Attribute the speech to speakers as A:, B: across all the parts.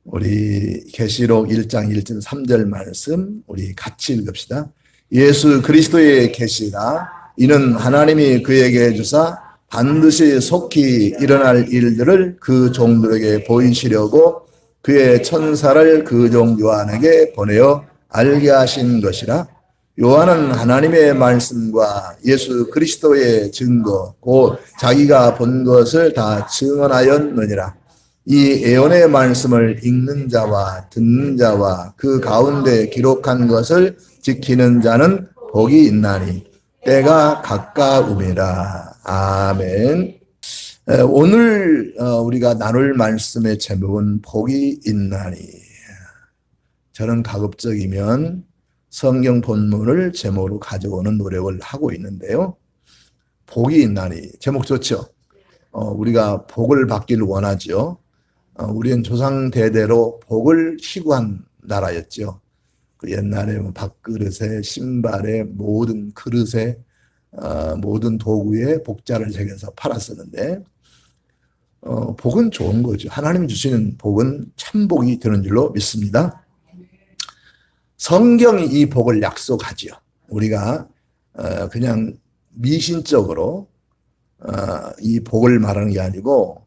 A: 우리 계시록 1장 1절 3절 말씀 우리 같이 읽읍시다. 예수 그리스도의 계시라. 이는 하나님이 그에게 주사 반드시 속히 일어날 일들을 그 종들에게 보이시려고 그의 천사를 그 종 요한에게 보내어 알게 하신 것이라. 요한은 하나님의 말씀과 예수 그리스도의 증거 곧 자기가 본 것을 다 증언하였느니라. 이 예언의 말씀을 읽는 자와 듣는 자와 그 가운데 기록한 것을 지키는 자는 복이 있나니 때가 가까움이라. 아멘. 오늘 우리가 나눌 말씀의 제목은 복이 있나니. 저는 가급적이면 성경 본문을 제목으로 가져오는 노력을 하고 있는데요. 복이 있나니 제목 좋죠? 우리가 복을 받기를 원하죠. 우리는 조상 대대로 복을 희구한 나라였죠. 그 옛날에 밥그릇에 신발에 모든 그릇에 모든 도구에 복자를 새겨서 팔았었는데 복은 좋은 거죠. 하나님이 주시는 복은 참복이 되는 줄로 믿습니다. 성경이 이 복을 약속하죠. 우리가 그냥 미신적으로 이 복을 말하는 게 아니고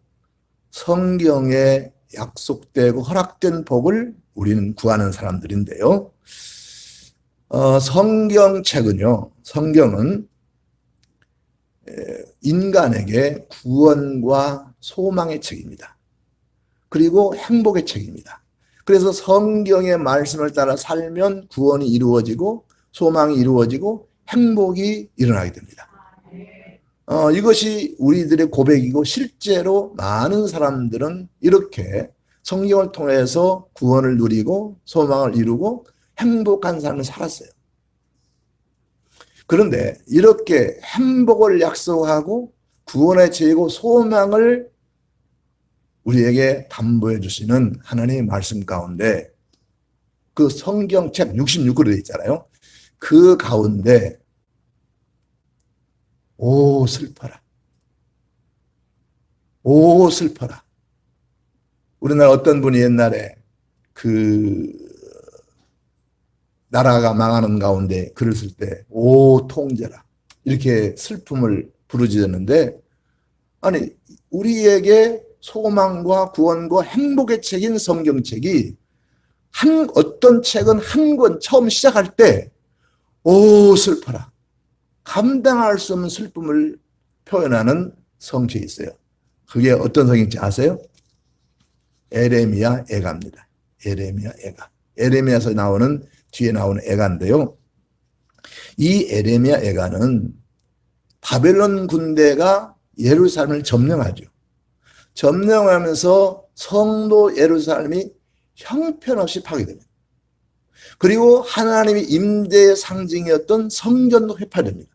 A: 성경에 약속되고 허락된 복을 우리는 구하는 사람들인데요. 성경책은요, 성경은 인간에게 구원과 소망의 책입니다. 그리고 행복의 책입니다. 그래서 성경의 말씀을 따라 살면 구원이 이루어지고 소망이 이루어지고 행복이 일어나게 됩니다. 이것이 우리들의 고백이고 실제로 많은 사람들은 이렇게 성경을 통해서 구원을 누리고 소망을 이루고 행복한 삶을 살았어요. 그런데 이렇게 행복을 약속하고 구원의 죄이고 소망을 우리에게 담보해 주시는 하나님의 말씀 가운데 그 성경책 66권으로 되어 있잖아요. 그 가운데 오 슬퍼라. 오 슬퍼라. 우리나라 어떤 분이 옛날에 그 나라가 망하는 가운데 글을 쓸 때 오 통제라 이렇게 슬픔을 부르짖었는데 아니 우리에게 소망과 구원과 행복의 책인 성경책이 어떤 책은 한 권 처음 시작할 때 오 슬퍼라 감당할 수 없는 슬픔을 표현하는 성책이 있어요. 그게 어떤 성인지 아세요? 에레미야 애가입니다. 에레미야 애가. 에레미야에서 나오는 뒤에 나오는 애가인데요. 이 에레미야 애가는 바벨론 군대가 예루살렘을 점령하죠. 점령하면서 성도 예루살렘이 형편없이 파괴됩니다. 그리고 하나님이 임재의 상징이었던 성전도 회파됩니다.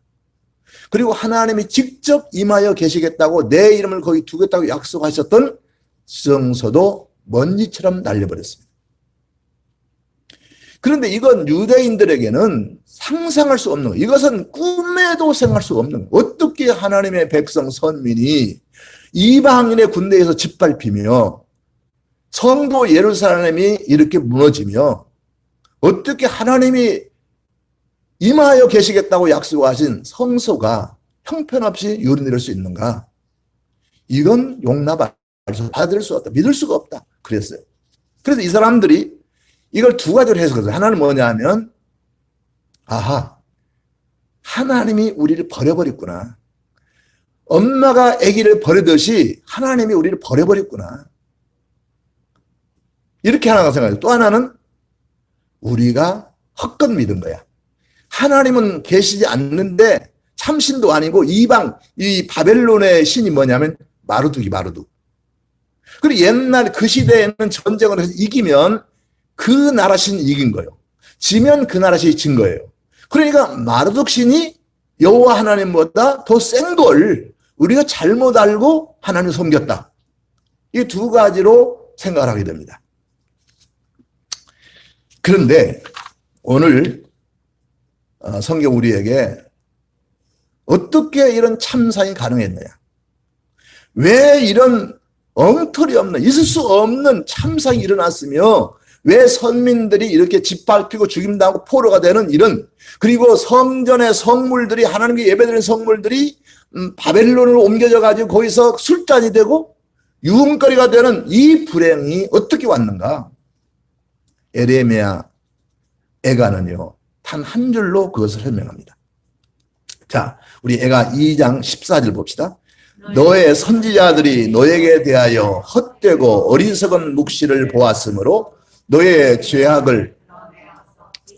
A: 그리고 하나님이 직접 임하여 계시겠다고 내 이름을 거기 두겠다고 약속하셨던 지성소도 먼지처럼 날려버렸습니다. 그런데 이건 유대인들에게는 상상할 수 없는 거예요. 이것은 꿈에도 생각할 수 없는 거예요. 어떻게 하나님의 백성 선민이 이방인의 군대에서 짓밟히며 성도 예루살렘이 이렇게 무너지며 어떻게 하나님이 임하여 계시겠다고 약속하신 성소가 형편없이 유린될 수 있는가? 이건 받을 수 없다. 믿을 수가 없다. 그랬어요. 그래서 이 사람들이 이걸 두 가지로 해석했어요. 하나는 뭐냐 하면 아하 하나님이 우리를 버려버렸구나. 엄마가 아기를 버리듯이 하나님이 우리를 버려버렸구나. 이렇게 하나가 생각해요. 또 하나는 우리가 헛것 믿은 거야. 하나님은 계시지 않는데 참신도 아니고 이방 이 바벨론의 신이 뭐냐면 마르둑이 마르둑. 그리고 옛날 그 시대에는 전쟁을 해서 이기면 그 나라 신이 이긴 거예요. 지면 그 나라 신이 진 거예요. 그러니까 마르둑 신이 여호와 하나님보다 더 센 걸 우리가 잘못 알고 하나님을 섬겼다. 이 두 가지로 생각을 하게 됩니다. 그런데 오늘 성경 우리에게 어떻게 이런 참상이 가능했느냐? 왜 이런 엉터리 없는, 있을 수 없는 참상이 일어났으며 왜 선민들이 이렇게 짓밟히고 죽임당하고 포로가 되는 이런, 그리고 성전의 성물들이, 하나님께 예배드리는 성물들이 바벨론으로 옮겨져 가지고 거기서 술잔이 되고 유흥거리가 되는 이 불행이 어떻게 왔는가? 에레미야 애가는요, 단 한 줄로 그것을 설명합니다. 자, 우리 애가 2장 14절 봅시다. 너의 선지자들이 너에게 대하여 헛되고 어리석은 묵시를 보았으므로 너의 죄악을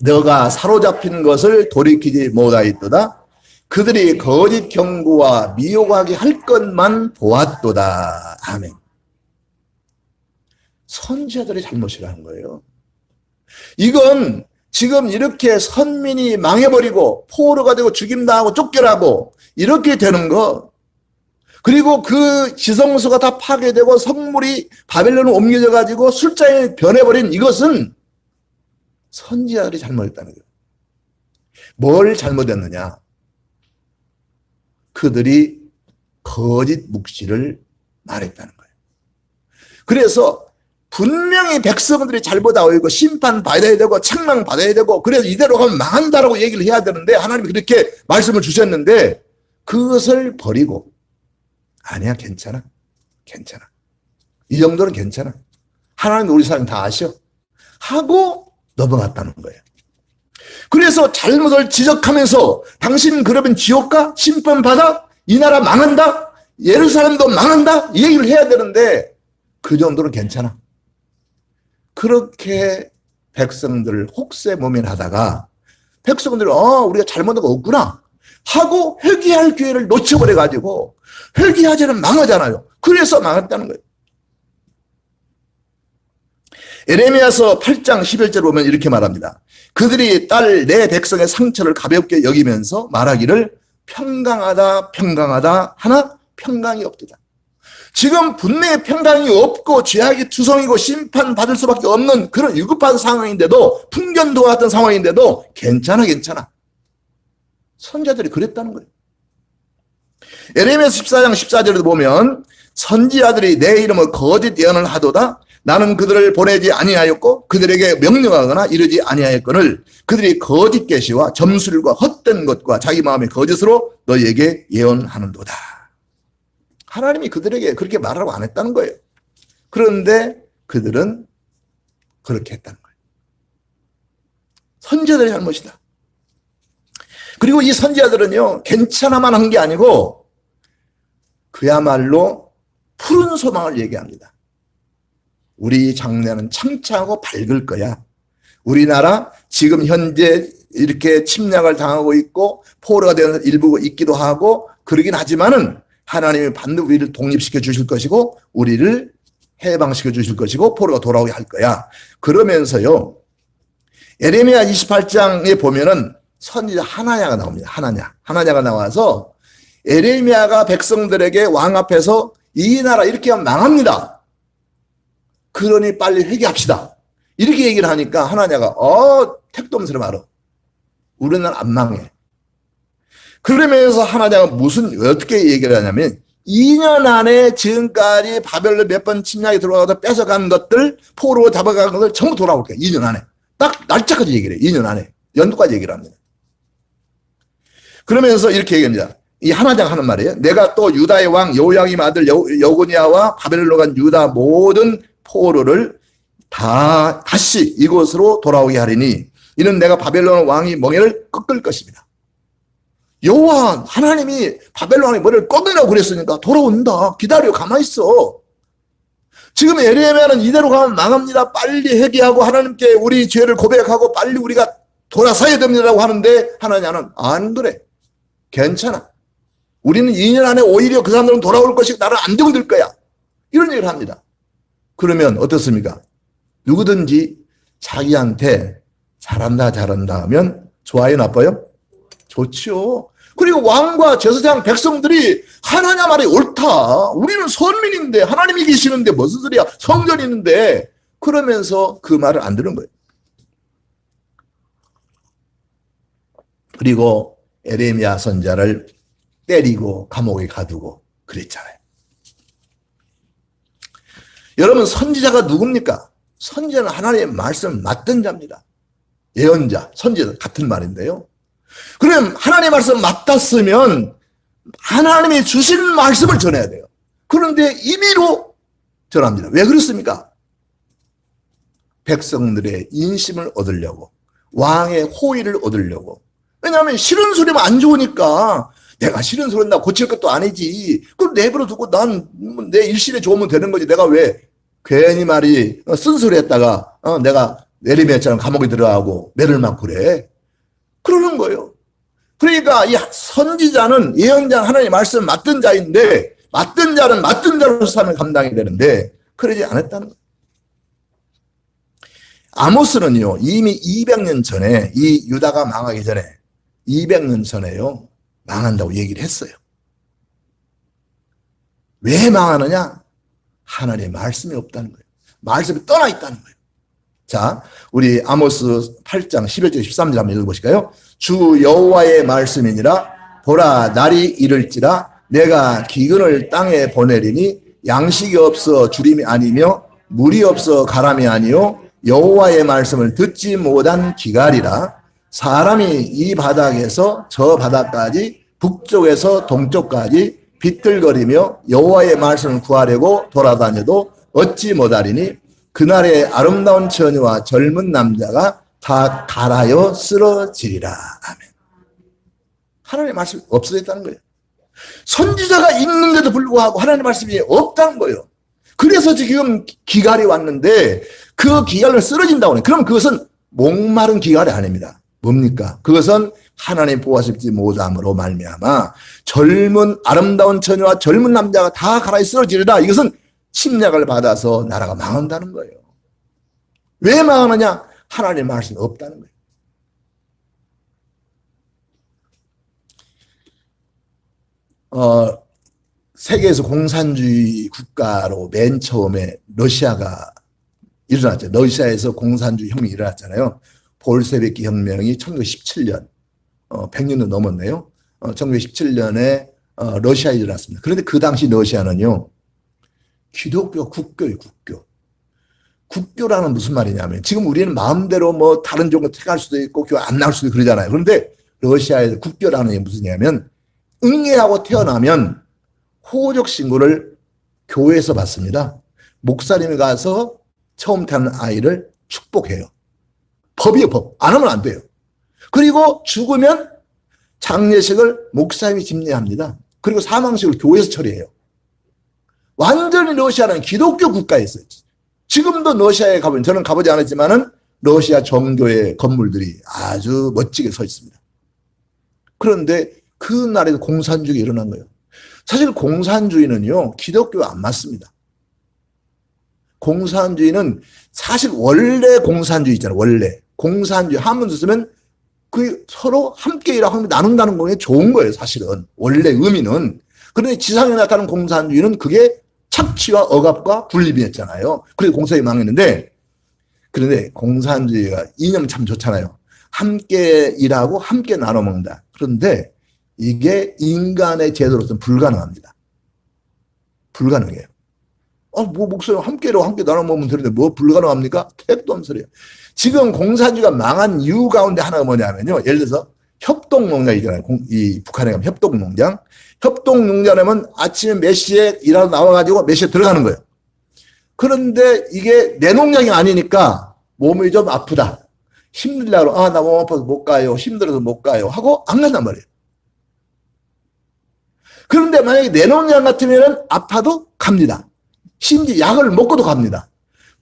A: 너가 사로잡힌 것을 돌이키지 못하였도다. 그들이 거짓 경고와 미혹하게 할 것만 보았도다. 아멘. 선지자들의 잘못이라는 거예요. 이건 지금 이렇게 선민이 망해버리고 포로가 되고 죽임당하고 쫓겨나고 이렇게 되는 거, 그리고 그 지성소가 다 파괴되고 성물이 바벨론으로 옮겨져 가지고 술잔이 변해버린 이것은 선지자들이 잘못했다는 거예요. 뭘 잘못했느냐? 그들이 거짓 묵시를 말했다는 거예요. 그래서 분명히 백성들이 잘못하고 있고 심판받아야 되고 책망받아야 되고, 그래서 이대로 가면 망한다라고 얘기를 해야 되는데 하나님이 그렇게 말씀을 주셨는데 그것을 버리고 아니야, 괜찮아, 괜찮아, 이 정도는 괜찮아, 하나님 우리 사람 다 아셔 하고 넘어갔다는 거예요. 그래서 잘못을 지적하면서 당신 그러면 지옥 가? 심판받아? 이 나라 망한다? 예루살렘도 망한다? 이 얘기를 해야 되는데 그 정도는 괜찮아. 그렇게 백성들을 혹세무민하다가 백성들이 우리가 잘못한 거 없구나 하고 회개할 기회를 놓쳐버려 가지고, 회개하지는 망하잖아요. 그래서 망했다는 거예요. 에레미야서 8장 11절 보면 이렇게 말합니다. 그들이 딸 내 백성의 상처를 가볍게 여기면서 말하기를 평강하다 평강하다 하나 평강이 없도다. 지금 분명히 평강이 없고 죄악이 투성이고 심판받을 수밖에 없는 그런 위급한 상황인데도, 풍전도 같은 상황인데도 괜찮아 괜찮아. 선지자들이 그랬다는 거예요. 에레미야 14장 14절에도 보면 선지자들이 내 이름을 거짓 예언을 하도다. 나는 그들을 보내지 아니하였고 그들에게 명령하거나 이르지 아니하였거늘 그들이 거짓 계시와 점술과 헛된 것과 자기 마음의 거짓으로 너희에게 예언하는도다. 하나님이 그들에게 그렇게 말하라고 안 했다는 거예요. 그런데 그들은 그렇게 했다는 거예요. 선지자들의 잘못이다. 그리고 이 선지자들은요, 괜찮아만 한 게 아니고 그야말로 푸른 소망을 얘기합니다. 우리 장래는 창창하고 밝을 거야. 우리나라 지금 현재 이렇게 침략을 당하고 있고 포로가 되는 일부 있기도 하고 그러긴 하지만은 하나님이 반드시 우리를 독립시켜 주실 것이고 우리를 해방시켜 주실 것이고 포로가 돌아오게 할 거야. 그러면서요, 에레미야 28장에 보면은 선지자 하나냐가 나옵니다. 하나냐가 나와서 에레미야가 백성들에게 왕 앞에서 이 나라 이렇게 하면 망합니다. 그러니 빨리 회개합시다. 이렇게 얘기를 하니까 하나냐가 택도 없으면 말어. 우리는 안 망해. 그러면서 하나냐가 어떻게 얘기를 하냐면 2년 안에 지금까지 바벨론 몇 번 침략이 들어가서 뺏어간 것들, 포로 잡아간 것들 전부 돌아올 거야. 2년 안에. 딱 날짜까지 얘기를 해요. 2년 안에. 연도까지 얘기를 합니다. 그러면서 이렇게 얘기합니다. 이 하나냐가 하는 말이에요. 내가 또 유다의 왕 여호야김 아들 여고니아와 바벨론으로 간 유다 모든 포로를 다시 이곳으로 돌아오게 하리니 이는 내가 바벨론 왕이 멍에를 꺾을 것입니다. 여호와 하나님이 바벨론 왕의 머리를 꺾으라고 그랬으니까 돌아온다. 기다려, 가만히 있어. 지금 에레미야는 이대로 가면 망합니다. 빨리 회개하고 하나님께 우리 죄를 고백하고 빨리 우리가 돌아서야 됩니다라고 하는데 하나님은 안 그래. 괜찮아. 우리는 2년 안에 오히려 그 사람들은 돌아올 것이고 나를 안정될 거야. 이런 얘기를 합니다. 그러면 어떻습니까? 누구든지 자기한테 잘한다 하면 좋아요, 나빠요? 좋죠. 그리고 왕과 제사장 백성들이 하나님 말이 옳다. 우리는 선민인데 하나님이 계시는데 무슨 소리야. 성전이 있는데. 그러면서 그 말을 안 들은 거예요. 그리고 에레미야 선지자를 때리고 감옥에 가두고 그랬잖아요. 여러분, 선지자가 누굽니까? 선지자는 하나님의 말씀을 맡은 자입니다. 예언자, 선지자 같은 말인데요. 그럼 하나님의 말씀을 맡았으면 하나님이 주신 말씀을 전해야 돼요. 그런데 임의로 전합니다. 왜 그렇습니까? 백성들의 인심을 얻으려고, 왕의 호의를 얻으려고. 왜냐하면 싫은 소리면 안 좋으니까, 내가 싫은 소리 나 고칠 것도 아니지. 그럼 내버려 두고 난 내 일심에 좋으면 되는 거지. 내가 왜 괜히 말이 쓴소리 했다가 내가 내리매처럼 감옥에 들어가고 매를 맞고 그래. 그러는 거예요. 그러니까 이 선지자는, 예언자는 하나님의 말씀 맡은 자인데, 맡은 자는 맡은 자로서 삶을 감당해야 되는데 그러지 않았다는 거예요. 아모스는요, 이미 200년 전에, 이 유다가 망하기 전에 200년 전에요, 망한다고 얘기를 했어요. 왜 망하느냐? 하나님의 말씀이 없다는 거예요. 말씀이 떠나 있다는 거예요. 자, 우리 아모스 8장 11절 13절 한번 읽어보실까요? 주 여호와의 말씀이니라. 보라, 날이 이를지라. 내가 기근을 땅에 보내리니 양식이 없어 주림이 아니며 물이 없어 가람이 아니요 여호와의 말씀을 듣지 못한 기갈이라. 사람이 이 바닥에서 저 바닥까지, 북쪽에서 동쪽까지 비틀거리며 여호와의 말씀을 구하려고 돌아다녀도 얻지 못하리니 그날의 아름다운 처녀와 젊은 남자가 다 갈아여 쓰러지리라. 아멘. 하나님의 말씀이 없어졌다는 거예요. 선지자가 있는데도 불구하고 하나님의 말씀이 없다는 거예요. 그래서 지금 기갈이 왔는데 그 기갈로 쓰러진다고 하네. 그럼 그것은 목마른 기갈이 아닙니다. 뭡니까? 그것은 하나님 보아십지 못함으로 말미암아 젊은 아름다운 처녀와 젊은 남자가 다 갈아여 쓰러지리라. 이것은 침략을 받아서 나라가 망한다는 거예요. 왜 망하느냐? 하나님의 말씀이 없다는 거예요. 세계에서 공산주의 국가로 맨 처음에 러시아가 일어났죠. 러시아에서 공산주의 혁명이 일어났잖아요. 볼셰비키 혁명이 1917년, 100년도 넘었네요. 1917년에 러시아에 일어났습니다. 그런데 그 당시 러시아는요, 기독교 국교예요, 국교. 국교라는 무슨 말이냐면, 지금 우리는 마음대로 뭐 다른 종교 택할 수도 있고 교회 안 나올 수도 있고 그러잖아요. 그런데 러시아의 국교라는 게 무슨 얘기냐면, 응애하고 태어나면 호적 신고를 교회에서 받습니다. 목사님이 가서 처음 태어난 아이를 축복해요. 법이에요, 법. 안 하면 안 돼요. 그리고 죽으면 장례식을 목사님이 집례합니다. 그리고 사망식을 교회에서 처리해요. 완전히 러시아는 기독교 국가였어요. 지금도 러시아에 가보면, 저는 가보지 않았지만은 러시아 정교회 건물들이 아주 멋지게 서 있습니다. 그런데 그 나라에서 공산주의가 일어난 거예요. 사실 공산주의는요, 기독교와 안 맞습니다. 공산주의는 사실 원래 공산주의 있잖아요. 원래 공산주의 한문도 쓰면 그 서로 함께 일하고 함께 나눈다는 게 좋은 거예요. 사실은 원래 의미는. 그런데 지상에 나타나는 공산주의는 그게 착취와 억압과 분립이었잖아요. 그래서 공산주의 망했는데, 그런데 공산주의가 이념 참 좋잖아요. 함께 일하고 함께 나눠 먹는다. 그런데 이게 인간의 제도로서는 불가능합니다. 불가능해요. 뭐 목소리 함께 일하고 함께 나눠 먹으면 되는데 뭐 불가능합니까? 택도 없는 소리예요. 지금 공산주의가 망한 이유 가운데 하나가 뭐냐면요. 예를 들어서 협동농장이잖아요. 이 북한에 가면 협동농장. 협동농장하면 아침에 몇 시에 일하러 나와가지고 몇 시에 들어가는 거예요. 그런데 이게 내 농장이 아니니까 몸이 좀 아프다. 힘들다고, 나 몸 아파서 못 가요. 힘들어서 못 가요. 하고 안 간단 말이에요. 그런데 만약에 내 농장 같으면 아파도 갑니다. 심지어 약을 먹고도 갑니다.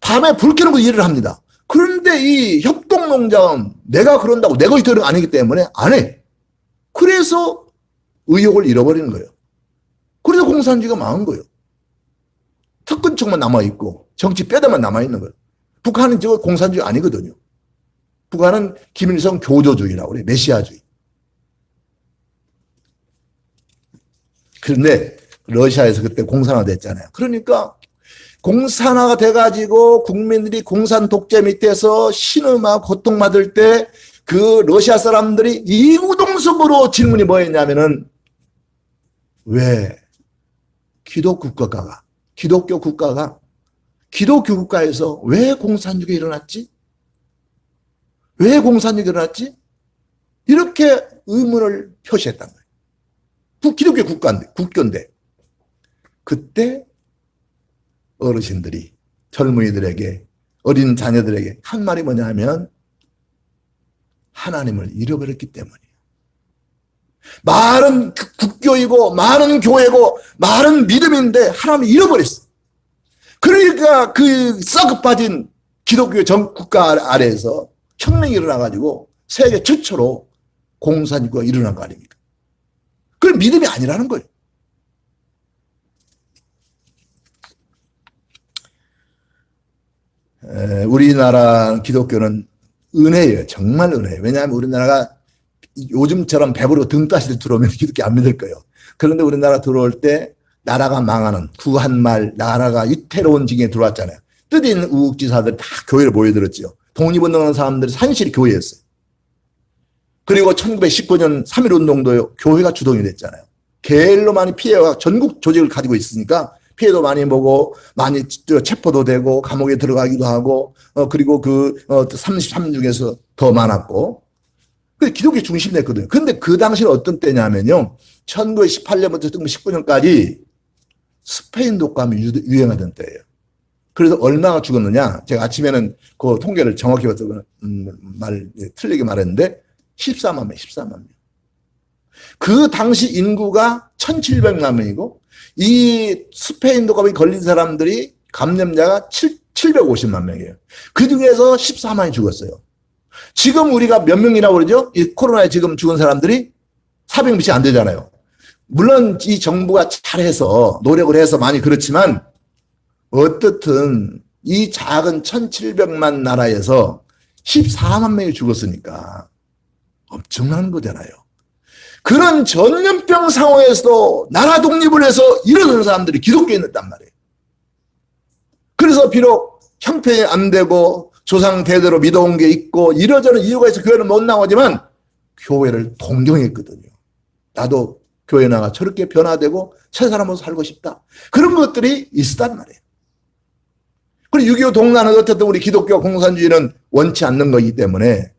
A: 밤에 불 켜놓고 일을 합니다. 그런데 이 협동농장은 내가 그런다고 내 것이 되는 거 아니기 때문에 안 해. 그래서 의욕을 잃어버리는 거예요. 그래서 공산주의가 망한 거예요. 특권층만 남아있고 정치 뼈대만 남아있는 거예요. 북한은 저 공산주의 아니거든요. 북한은 김일성 교조주의라고 그래요. 메시아주의. 그런데 러시아에서 그때 공산화 됐잖아요. 그러니까 공산화가 돼가지고 국민들이 공산 독재 밑에서 신음하고 고통받을 때 그 러시아 사람들이 이구동성으로 질문이 뭐였냐면은, 왜 기독교 국가가 기독교 국가에서 왜 공산주의가 일어났지? 왜 공산주의가 일어났지? 이렇게 의문을 표시했단 거예요. 기독교 국가인데. 그때 어르신들이 젊은이들에게, 어린 자녀들에게 한 말이 뭐냐 하면 하나님을 잃어버렸기 때문이에요. 말은 국교이고 말은 교회고 말은 믿음인데 하나님을 잃어버렸어. 그러니까 그 썩어 빠진 기독교 전 국가 아래에서 혁명이 일어나가지고 세계 최초로 공산주의가 일어난 거 아닙니까? 그건 믿음이 아니라는 거예요. 우리나라 기독교는 은혜예요. 정말 은혜예요. 왜냐하면 우리나라가 요즘처럼 배부르고 등 따시듯 들어오면 기독교 안 믿을 거예요. 그런데 우리나라 들어올 때 나라가 망하는 구한말 나라가 위태로운 징에 들어왔잖아요. 뜻 있는 우국지사들 다 교회를 모여들었죠. 독립운동하는 사람들이 산실이 교회였어요. 그리고 1919년 3.1운동도 교회가 주동이 됐잖아요. 게을로 많이 피해가 전국 조직을 가지고 있으니까 피해도 많이 보고 많이 체포도 되고 감옥에 들어가기도 하고 그리고 그 33 중에서 더 많았고 그 기독교 중심이 됐거든요. 그런데 그 당시는 어떤 때냐면요. 1918년부터 1919년까지 스페인 독감이 유행하던 때예요. 그래서 얼마나 죽었느냐. 제가 아침에는 그 통계를 정확히 틀리게 말했는데 14만 명, 14만 명. 그 당시 인구가 1700만 명이고 이 스페인 독감이 걸린 사람들이 감염자가 750만 명이에요. 그 중에서 14만이 죽었어요. 지금 우리가 몇 명이라고 그러죠? 이 코로나에 지금 죽은 사람들이 400명씩 안 되잖아요. 물론 이 정부가 잘해서 노력을 해서 많이 그렇지만 어떻든 이 작은 1700만 나라에서 14만 명이 죽었으니까 엄청난 거잖아요. 그런 전염병 상황에서도 나라 독립을 해서 일어서는 사람들이 기독교에 있단 말이에요. 그래서 비록 형편이 안 되고 조상 대대로 믿어온 게 있고 이러저런 이유가 있어 교회를 못 나오지만 교회를 동경했거든요. 나도 교회 나가 저렇게 변화되고 새 사람으로 살고 싶다. 그런 것들이 있었단 말이에요. 그리고 6.25 동란은 어쨌든 우리 기독교 공산주의는 원치 않는 거기 때문에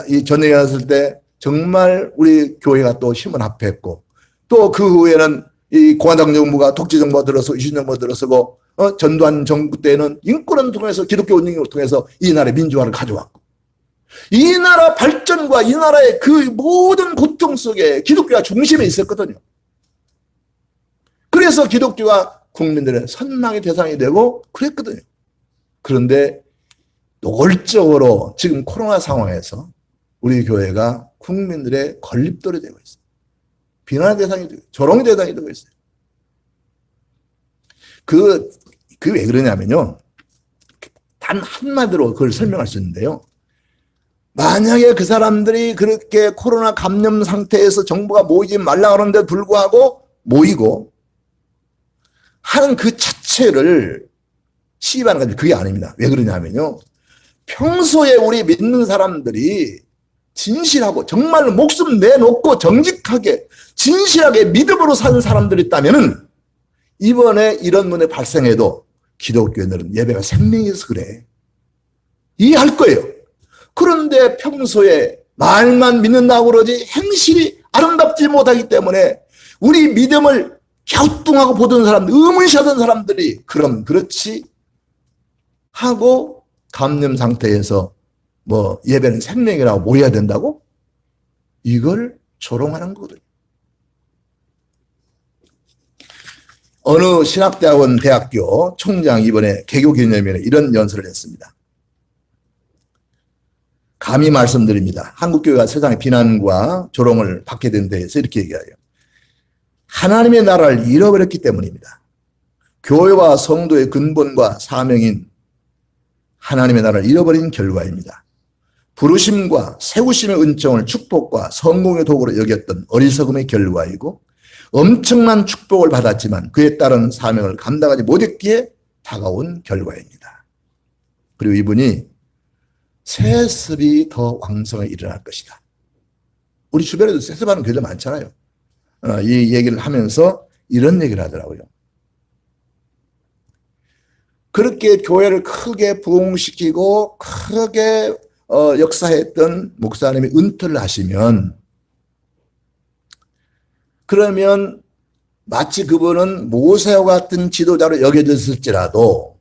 A: 이 전쟁이 났을 때 정말 우리 교회가 또 힘을 합했고 또 그 후에는 이 공화당 정부가 독재 정부가 들어서 이순 정부가 들어서고 전두환 정부 때는 인권을 통해서 기독교 운영을 통해서 이 나라의 민주화를 가져왔고 이 나라 발전과 이 나라의 그 모든 고통 속에 기독교가 중심에 있었거든요. 그래서 기독교가 국민들의 선망의 대상이 되고 그랬거든요. 그런데 노골적으로 지금 코로나 상황에서 우리 교회가 국민들의 걸림돌이 되고 있어요. 비난의 대상이 되고 조롱의 대상이 되고 있어요. 그게 왜 그러냐면요. 단 한마디로 그걸 설명할 수 있는데요. 만약에 그 사람들이 그렇게 코로나 감염 상태에서 정부가 모이지 말라 그러는데 불구하고 모이고 하는 그 자체를 시비하는 건데 그게 아닙니다. 왜 그러냐면요. 평소에 우리 믿는 사람들이 진실하고 정말로 목숨 내놓고 정직하게 진실하게 믿음으로 사는 사람들이 있다면 이번에 이런 문제 발생해도 기독교인들은 예배가 생명이어서 그래. 이해할 거예요. 그런데 평소에 말만 믿는다고 그러지 행실이 아름답지 못하기 때문에 우리 믿음을 갸우뚱하고 보던 사람들, 의문시하던 사람들이 그럼 그렇지 하고 감염 상태에서 뭐 예배는 생명이라고 모여야 된다고? 이걸 조롱하는 거거든요. 어느 신학대학원 대학교 총장 이번에 개교기념일에 이런 연설을 했습니다. 감히 말씀드립니다. 한국교회가 세상의 비난과 조롱을 받게 된 데에서 이렇게 얘기해요. 하나님의 나라를 잃어버렸기 때문입니다. 교회와 성도의 근본과 사명인 하나님의 나라를 잃어버린 결과입니다. 부르심과 세우심의 은총을 축복과 성공의 도구로 여겼던 어리석음의 결과이고 엄청난 축복을 받았지만 그에 따른 사명을 감당하지 못했기에 다가온 결과입니다. 그리고 이분이 세습이 더 왕성하게 일어날 것이다. 우리 주변에도 세습하는 교회들 많잖아요. 이 얘기를 하면서 이런 얘기를 하더라고요. 그렇게 교회를 크게 부흥시키고 크게 역사했던 목사님이 은퇴를 하시면, 그러면 마치 그분은 모세와 같은 지도자로 여겨졌을지라도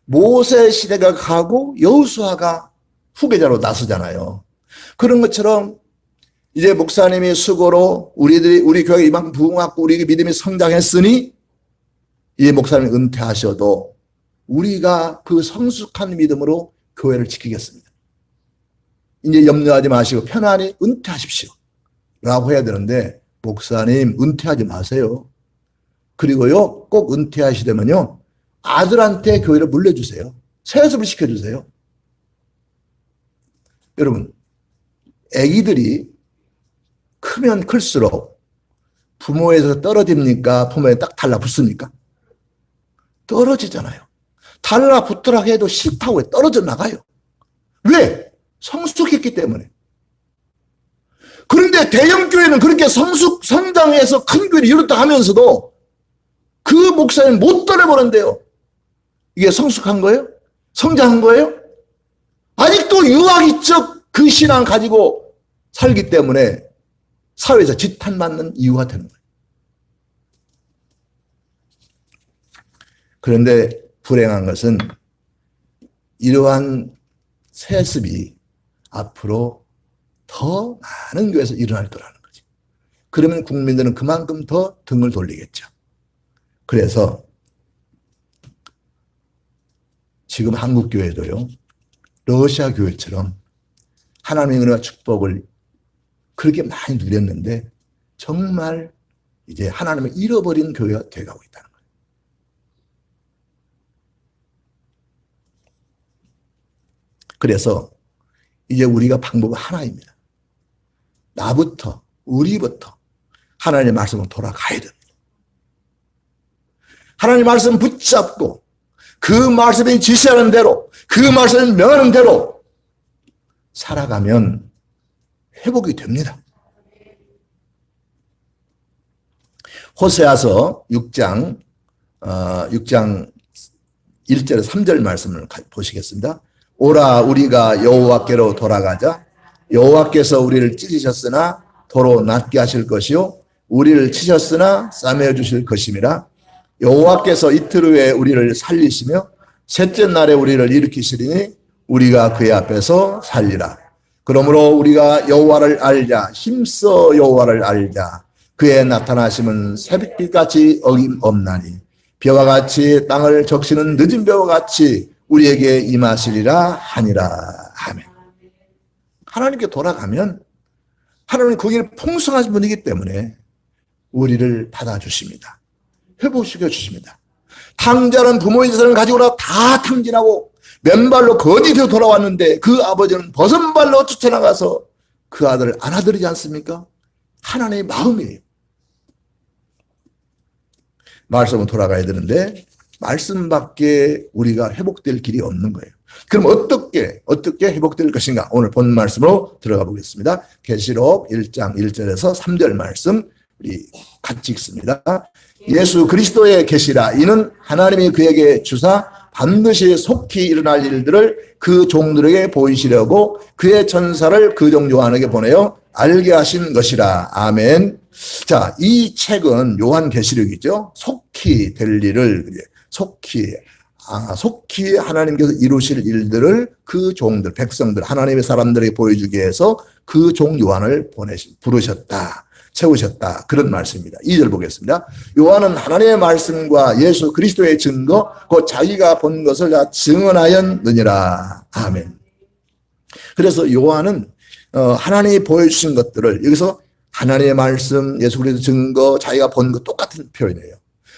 A: 모세 시대가 가고 여호수아가 후계자로 나서잖아요. 그런 것처럼 이제 목사님이 수고로 우리 교회가 이만큼 부흥하고 우리 믿음이 성장했으니 이 목사님이 은퇴하셔도 우리가 그 성숙한 믿음으로 교회를 지키겠습니다. 이제 염려하지 마시고 편안히 은퇴하십시오 라고 해야 되는데, 목사님 은퇴하지 마세요. 그리고요, 꼭 은퇴하시려면요, 아들한테 교회를 물려주세요. 세습을 시켜주세요. 여러분, 아기들이 크면 클수록 부모에서 떨어집니까? 부모에 딱 달라붙습니까? 떨어지잖아요. 달라붙으라 해도 싫다고 해. 떨어져 나가요. 왜? 성숙했기 때문에. 그런데 대형교회는 그렇게 성장해서 큰 교회를 이뤘다 하면서도 그 목사님 못 떠나보는데요. 이게 성숙한 거예요? 성장한 거예요? 아직도 유아기적 그 신앙 가지고 살기 때문에 사회에서 지탄받는 이유가 되는 거예요. 그런데 불행한 것은 이러한 세습이 앞으로 더 많은 교회에서 일어날 거라는 거죠. 그러면 국민들은 그만큼 더 등을 돌리겠죠. 그래서 지금 한국 교회도요, 러시아 교회처럼 하나님의 은혜와 축복을 그렇게 많이 누렸는데 정말 이제 하나님을 잃어버린 교회가 되어가고 있다는 거예요. 그래서 이제 우리가 방법은 하나입니다. 나부터, 우리부터 하나님의 말씀으로 돌아가야 됩니다. 하나님의 말씀 붙잡고 그 말씀이 지시하는 대로, 그 말씀이 명하는 대로 살아가면 회복이 됩니다. 호세아서 6장 1절에서 3절 말씀을 보시겠습니다. 오라 우리가 여호와께로 돌아가자. 여호와께서 우리를 찢으셨으나 도로 낫게 하실 것이요 우리를 치셨으나 싸매어 주실 것임이라. 여호와께서 이틀 후에 우리를 살리시며 셋째 날에 우리를 일으키시리니 우리가 그의 앞에서 살리라. 그러므로 우리가 여호와를 알자. 힘써 여호와를 알자. 그의 나타나심은 새벽빛같이 어김없나니 벼와 같이 땅을 적시는 늦은 벼와 같이 우리에게 임하시리라 하니라. 아멘. 하나님께 돌아가면 하나님은 거기에 풍성하신 분이기 때문에 우리를 받아주십니다. 회복시켜 주십니다. 탕자는 부모의 재산을 가지고라 다 탕진하고 맨발로 거짓으로 돌아왔는데 그 아버지는 버선발로 쫓아나가서 그 아들을 안아드리지 않습니까? 하나님의 마음이에요. 말씀은 돌아가야 되는데 말씀밖에 우리가 회복될 길이 없는 거예요. 그럼 어떻게 회복될 것인가? 오늘 본 말씀으로 들어가 보겠습니다. 계시록 1장 1절에서 3절 말씀 우리 같이 읽습니다. 예수 그리스도의 계시라. 이는 하나님이 그에게 주사 반드시 속히 일어날 일들을 그 종들에게 보이시려고 그의 천사를 그 종 요한에게 보내어 알게 하신 것이라. 아멘. 자, 이 책은 요한계시록이죠. 속히 될 일을 속히 하나님께서 이루실 일들을 그 종들, 백성들, 하나님의 사람들에게 보여주기 위해서 그 종 요한을 부르셨다. 채우셨다. 그런 말씀입니다. 2절 보겠습니다. 요한은 하나님의 말씀과 예수 그리스도의 증거, 곧 자기가 본 것을 다 증언하였느니라. 아멘. 그래서 요한은 하나님이 보여주신 것들을 여기서 하나님의 말씀, 예수 그리스도 증거, 자기가 본 것 똑같은 표현이에요.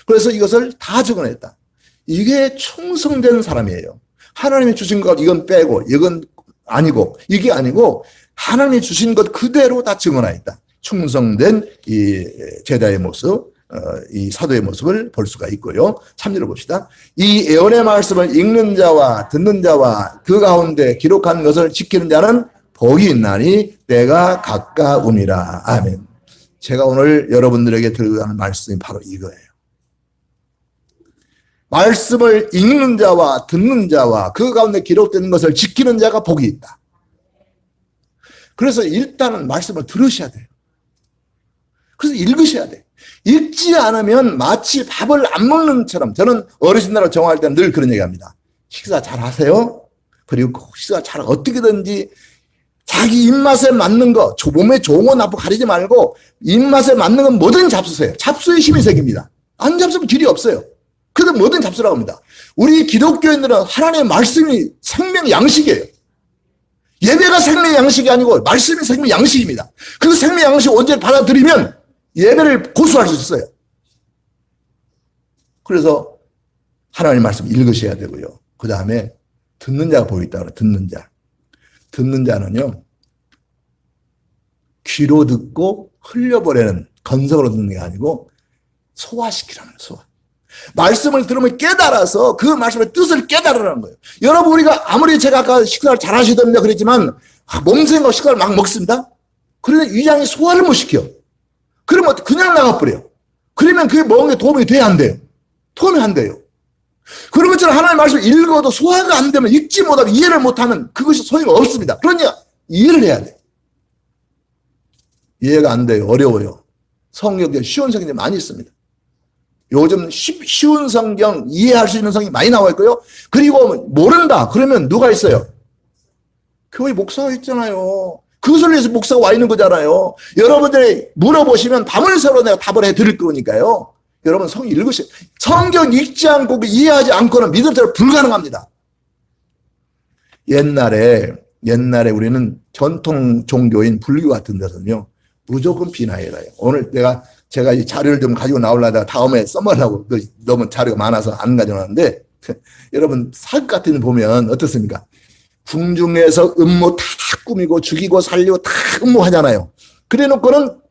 A: 그래서 이것을 다 증언했다. 이게 충성된 사람이에요. 하나님이 주신 것 이건 빼고 이건 아니고 이게 아니고 하나님이 주신 것 그대로 다 증언하였다. 충성된 이 제자의 모습, 이 사도의 모습을 볼 수가 있고요. 3절을 봅시다. 이 예언의 말씀을 읽는 자와 듣는 자와 그 가운데 기록한 것을 지키는 자는 복이 있나니 때가 가까우니라. 아멘. 제가 오늘 여러분들에게 들고 가는 말씀이 바로 이거예요. 말씀을 읽는 자와 듣는 자와 그 가운데 기록되는 것을 지키는 자가 복이 있다. 그래서 일단은 말씀을 들으셔야 돼요. 그래서 읽으셔야 돼요. 읽지 않으면 마치 밥을 안 먹는 것처럼, 저는 어르신들하고 정화할 때는 늘 그런 얘기합니다. 식사 잘 하세요. 그리고 식사 잘 어떻게든지 자기 입맛에 맞는 거, 몸에 좋은 거 나쁘고 가리지 말고 입맛에 맞는 건 뭐든 잡수세요. 잡수의 힘이 생깁니다. 안 잡수면 길이 없어요. 그래서 뭐든 잡수라고 합니다. 우리 기독교인들은 하나님의 말씀이 생명 양식이에요. 예배가 생명 양식이 아니고 말씀이 생명 양식입니다. 그 생명 양식 온전히 받아들이면 예배를 고수할 수 있어요. 그래서 하나님의 말씀 읽으셔야 되고요. 그 다음에 듣는 자가 보이다 그래요. 듣는 자. 듣는 자는요, 귀로 듣고 흘려보내는 건성으로 듣는 게 아니고 소화시키라는 소화. 말씀을 들으면 깨달아서 그 말씀의 뜻을 깨달으라는 거예요. 여러분, 우리가 아무리 제가 아까 식사를 잘 하시던데 그랬지만 몸생각 식사를 막 먹습니다. 그런데 위장이 소화를 못 시켜. 그러면 그냥 나가버려요. 그러면 그게 먹은 게 도움이 돼야 안 돼요. 도움이 안 돼요. 그런 것처럼 하나님의 말씀을 읽어도 소화가 안 되면, 읽지 못하면, 이해를 못하면 그것이 소용이 없습니다. 그러니까 이해를 해야 돼요. 이해가 안 돼요. 어려워요. 성경에 쉬운 성경이 많이 있습니다. 요즘 쉬운 성경, 이해할 수 있는 성경이 많이 나와 있고요. 그리고 모른다 그러면 누가 있어요? 교회 목사가 있잖아요. 그것을 위해서 목사가 와 있는 거잖아요. 여러분들이 물어보시면 밤을 새로 내가 답을 해드릴 거니까요. 여러분 성경 읽으세요. 성경 읽지 않고 이해하지 않고는 믿음대로 불가능합니다. 옛날에 우리는 전통 종교인 불교 같은 데서는요, 무조건 비나해라요. 오늘 제가 이 자료를 좀 가지고 나오려다가 다음에 써먹으려고, 너무 자료가 많아서 안 가져왔는데 여러분 사극 같은 데 보면 어떻습니까? 궁중에서 음모 다 꾸미고 죽이고 살리고 다 음모하잖아요. 그래 놓고는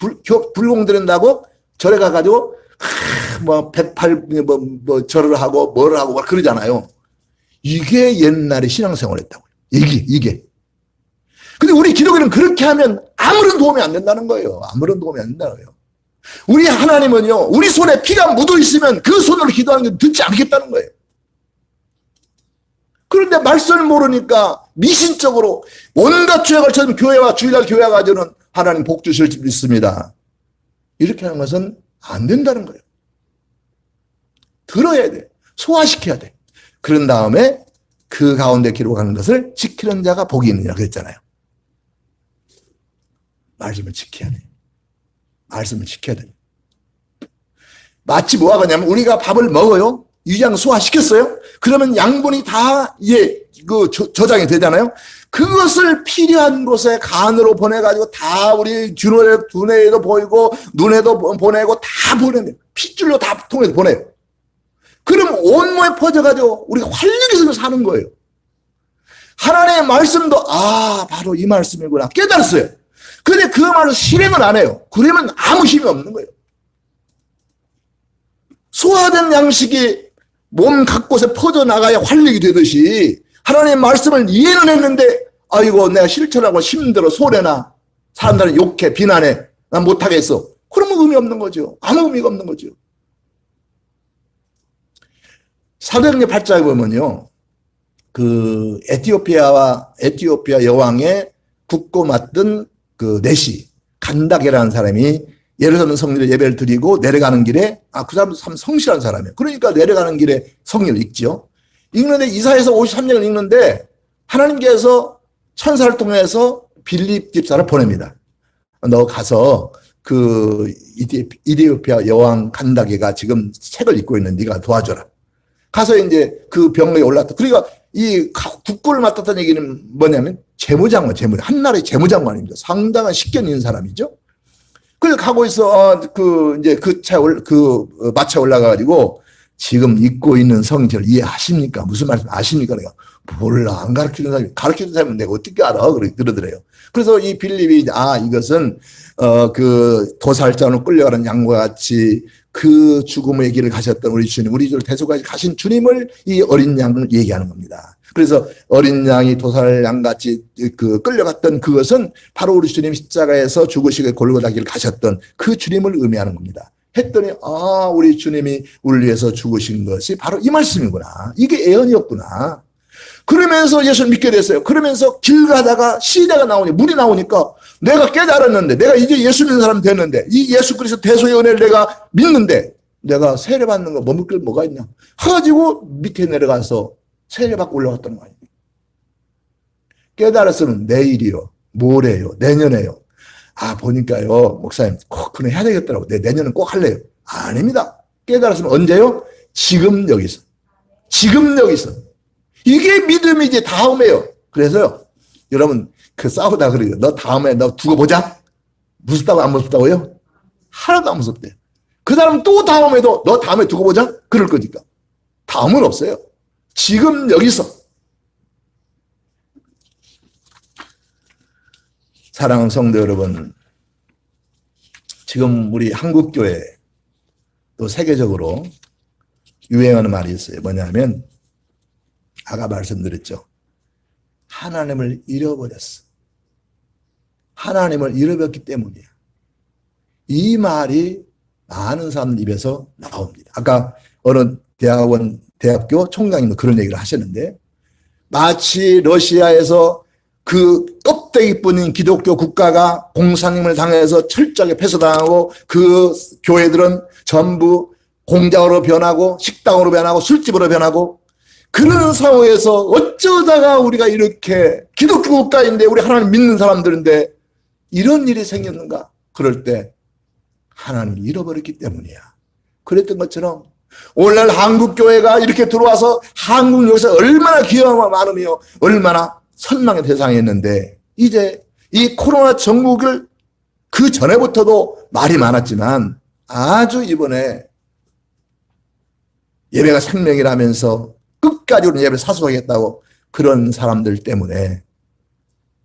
A: 불공 드린다고 절에 가가지고 뭐 108 절을 하고 뭘 하고 막 그러잖아요. 이게 옛날에 신앙생활 했다고요. 이게. 근데 우리 기독교는 그렇게 하면 아무런 도움이 안 된다는 거예요. 아무런 도움이 안 된다는 거예요. 우리 하나님은요, 우리 손에 피가 묻어 있으면 그 손으로 기도하는 게 듣지 않겠다는 거예요. 그런데 말씀을 모르니까 미신적으로 온갖 죄악을 저는 교회와 주일날 교회 가서는 하나님 복 주실 줄 믿습니다. 이렇게 하는 것은 안 된다는 거예요. 들어야 돼. 소화시켜야 돼. 그런 다음에 그 가운데 기록하는 것을 지키는 자가 복이 있느냐 그랬잖아요. 말씀을 지켜야 돼. 말씀을 지켜야 돼. 마치 뭐가 그냐면 우리가 밥을 먹어요. 위장 소화시켰어요. 그러면 양분이 다 저장이 되잖아요. 그것을 필요한 곳에 간으로 보내가지고 다 우리 두뇌에도 보이고 눈에도 보내고 다 보내요. 핏줄로 다 통해서 보내요. 그럼 온몸에 퍼져가지고 우리가 활력이 사는 거예요. 하나님의 말씀도 바로 이 말씀이구나 깨달았어요. 근데 그 말을 실행을 안 해요. 그러면 아무 힘이 없는 거예요. 소화된 양식이 몸 각곳에 퍼져나가야 활력이 되듯이 하나님의 말씀을 이해는 했는데 아이고 내가 실천하고 힘들어 소래나 사람들은 욕해 비난해 난 못하겠어. 그러면 의미 없는 거죠. 아무 의미가 없는 거죠. 사도행전 8장에 보면요, 그 에티오피아 여왕의 국고 맡은 그 내시 간다게라는 사람이 예루살렘 성전에 예배를 드리고 내려가는 길에 그 사람 참 성실한 사람이에요. 그러니까 내려가는 길에 성경을 읽죠. 읽는데 이사야서 53장을 읽는데 하나님께서 천사를 통해서 빌립 집사를 보냅니다. 너 가서 그 이디오피아 여왕 간다게가 지금 책을 읽고 있는 네가 도와줘라. 가서 이제 그 병거에 올랐다. 그러니까 이 국고를 맡았다는 얘기는 뭐냐면 재무장관, 한나라의 재무장관입니다. 상당한 식견 있는 사람이죠. 그래서 가고 있어. 이제 마차에 올라가가지고 지금 읽고 있는 성질 이해하십니까? 무슨 말씀 아십니까? 내가 몰라. 안 가르치는 사람이, 가르치는 사람은 내가 어떻게 알아? 그러더래요. 그래서 이 빌립이 이것은 그 도살장으로 끌려가는 양과 같이 그 죽음의 길을 가셨던 우리 주님, 우리 들 대속까지 가신 주님을 이 어린 양을 얘기하는 겁니다. 그래서 어린 양이 도살 양같이 끌려갔던 그것은 바로 우리 주님 십자가에서 죽으시고 골고다 길을 가셨던 그 주님을 의미하는 겁니다. 했더니 우리 주님이 우리 위해서 죽으신 것이 바로 이 말씀이구나. 이게 예언이었구나. 그러면서 예수를 믿게 됐어요. 그러면서 길 가다가 시내가 나오니 물이 나오니까 내가 깨달았는데, 내가 이제 예수 믿는 사람 됐는데, 이 예수 그리스도 대속의 은혜를 내가 믿는데 내가 세례받는 거 머물 게 뭐가 있냐 해가지고 밑에 내려가서 세례받고 올라갔다는 거 아니에요. 깨달았으면 내일이요, 모레요, 내년에요. 보니까요, 목사님 꼭 그거 해야 되겠더라고. 내년은 꼭 할래요. 아닙니다. 깨달았으면 언제요? 지금 여기서. 지금 여기서. 이게 믿음이지. 다음에요. 그래서요, 여러분 싸우다 그래요. 너 다음에 너 두고 보자. 무섭다고 안 무섭다고요? 하나도 안 무섭대요. 그 사람 또 다음에도 너 다음에 두고 보자. 그럴 거니까. 다음은 없어요. 지금 여기서. 사랑하는 성도 여러분, 지금 우리 한국교회 또 세계적으로 유행하는 말이 있어요. 뭐냐면 아까 말씀드렸죠. 하나님을 잃어버렸어. 하나님을 잃어버렸기 때문이야. 이 말이 많은 사람들 입에서 나옵니다. 아까 어느 대학교 총장님도 그런 얘기를 하셨는데, 마치 러시아에서 그 껍데기뿐인 기독교 국가가 공산임을 당해서 철저하게 폐쇄당하고 그 교회들은 전부 공장으로 변하고 식당으로 변하고 술집으로 변하고, 그런 상황에서 어쩌다가 우리가 이렇게 기독교 국가인데 우리 하나님 믿는 사람들인데 이런 일이 생겼는가? 그럴 때 하나님을 잃어버렸기 때문이야. 그랬던 것처럼 오늘날 한국교회가 이렇게 들어와서 한국 역사에 얼마나 기여가 많으며 얼마나 선망의 대상이었는데, 이제 이 코로나 전국을 그 전에부터도 말이 많았지만 아주 이번에 예배가 생명이라면서 끝까지 우리 예배를 사수하겠다고 그런 사람들 때문에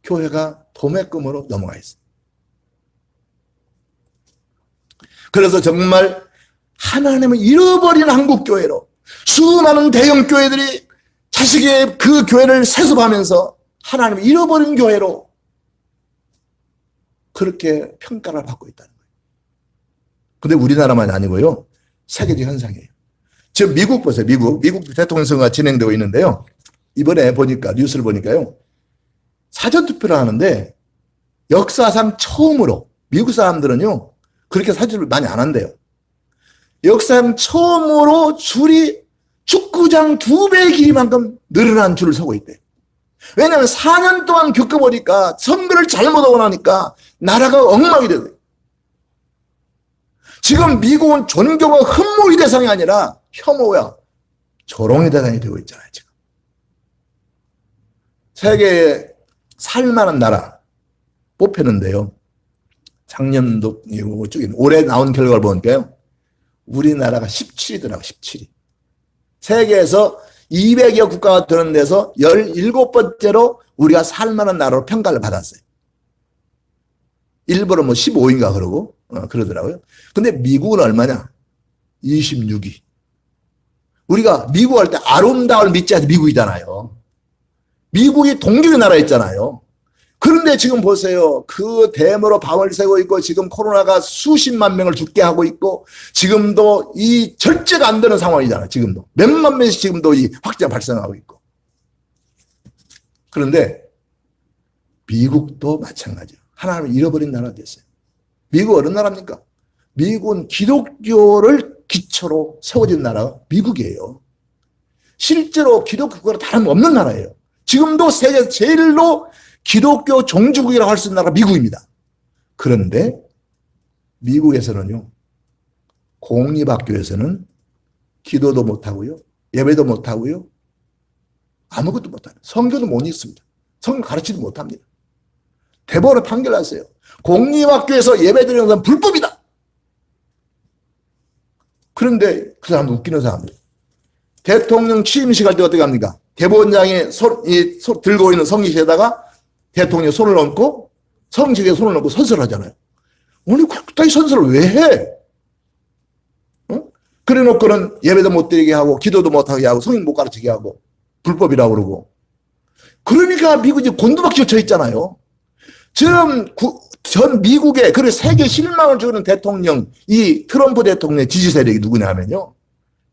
A: 교회가 도매금으로 넘어가 있어요. 그래서 정말 하나님을 잃어버린 한국교회로 수많은 대형교회들이 자식의 그 교회를 세습하면서 하나님을 잃어버린 교회로 그렇게 평가를 받고 있다는 거예요. 근데 우리나라만이 아니고요, 세계적 현상이에요. 지금 미국 보세요. 미국 대통령 선거가 진행되고 있는데요, 이번에 보니까 뉴스를 보니까요, 사전투표를 하는데 역사상 처음으로, 미국 사람들은요 그렇게 사전을 많이 안 한대요. 역사상 처음으로 줄이 축구장 2배 길이만큼 늘어난 줄을 서고 있대요. 왜냐하면 4년 동안 겪어보니까 선거를 잘못하고 나니까 나라가 엉망이 돼요. 지금 미국은 존경과 흠모의 대상이 아니라 혐오야 조롱의 대상이 되고 있잖아요. 지금 세계에 살만한 나라 뽑혔는데요, 작년도 올해 나온 결과를 보니까요, 우리나라가 17위더라고요. 17위. 세계에서 200여 국가가 드는 데서 17번째로 우리가 살만한 나라로 평가를 받았어요. 일본은 15위인가 그러고 그러더라고요. 근데 미국은 얼마냐? 26위. 우리가 미국 할 때 아름다움을 믿지 않아서 미국이잖아요. 미국이 동경의 나라였잖아요. 그런데 지금 보세요. 그 댐으로 밤을 새고 있고, 지금 코로나가 수십만 명을 죽게 하고 있고, 지금도 이 절제가 안 되는 상황이잖아요. 지금도 몇만 명씩 지금도 이 확진자 발생하고 있고. 그런데 미국도 마찬가지예요. 하나님을 잃어버린 나라가 됐어요. 미국 어느 나라입니까? 미국은 기독교를 기초로 세워진 나라가 미국이에요. 실제로 기독교 국가가 다름없는 나라예요. 지금도 세계 제일로 기독교 종주국이라고 할 수 있는 나라가 미국입니다. 그런데 미국에서는요, 공립학교에서는 기도도 못하고요, 예배도 못하고요, 아무것도 못합니다. 성경도 못 읽습니다. 성경 가르치도 못합니다. 대법원을 판결했어요. 공립학교에서 예배드리는 것은 불법이다. 그런데 그 사람도 웃기는 사람들. 대통령 취임식 할 때 어떻게 합니까? 대법원장이 들고 있는 성기시에다가 대통령이 손을 얹고, 성식에 손을 얹고 선서하잖아요. 아니, 그따위 선서를 왜 해? 그래 놓고는 예배도 못 드리게 하고, 기도도 못하게 하고, 성경 못 가르치게 하고, 불법이라고 그러고. 그러니까 미국이 곤두박질 쳐 있잖아요. 지금 전 미국의 그리고 세계 실망을 주는 대통령 이 트럼프 대통령의 지지 세력이 누구냐 하면요.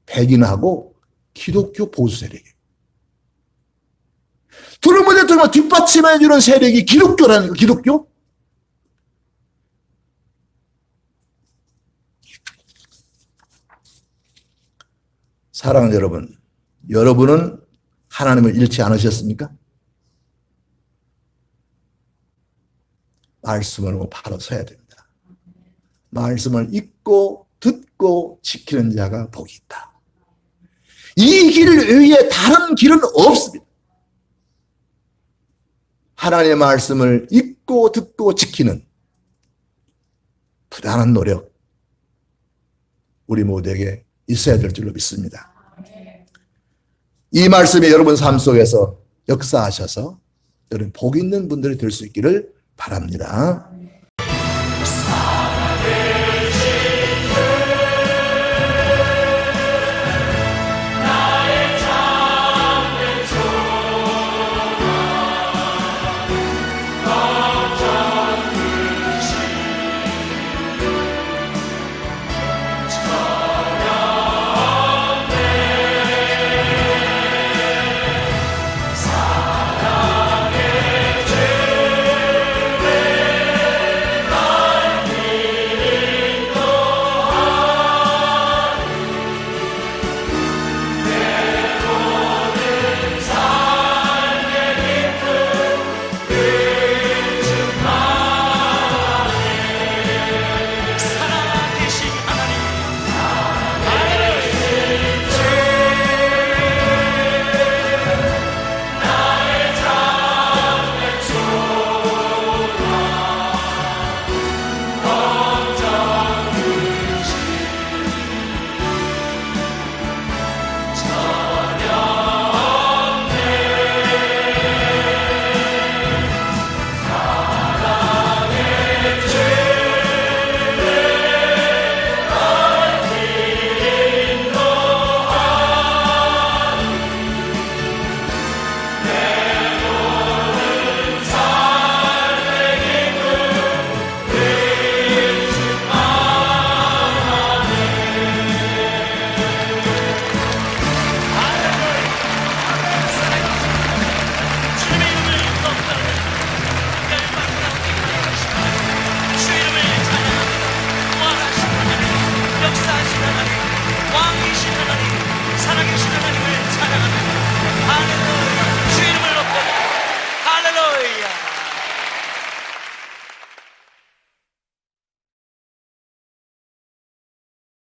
A: 백인하고 기독교 보수 세력이에요. 트럼프 대통령을 뒷받침해 주는 세력이 기독교라는 거, 기독교? 사랑하는 여러분, 여러분은 하나님을 잃지 않으셨습니까? 말씀으로 바로 서야 됩니다. 말씀을 읽고 듣고 지키는 자가 복이 있다. 이 길을 위해 다른 길은 없습니다. 하나님의 말씀을 읽고 듣고 지키는 부단한 노력 우리 모두에게 있어야 될 줄로 믿습니다. 이 말씀이 여러분 삶 속에서 역사하셔서 여러분 복 있는 분들이 될 수 있기를 바랍니다.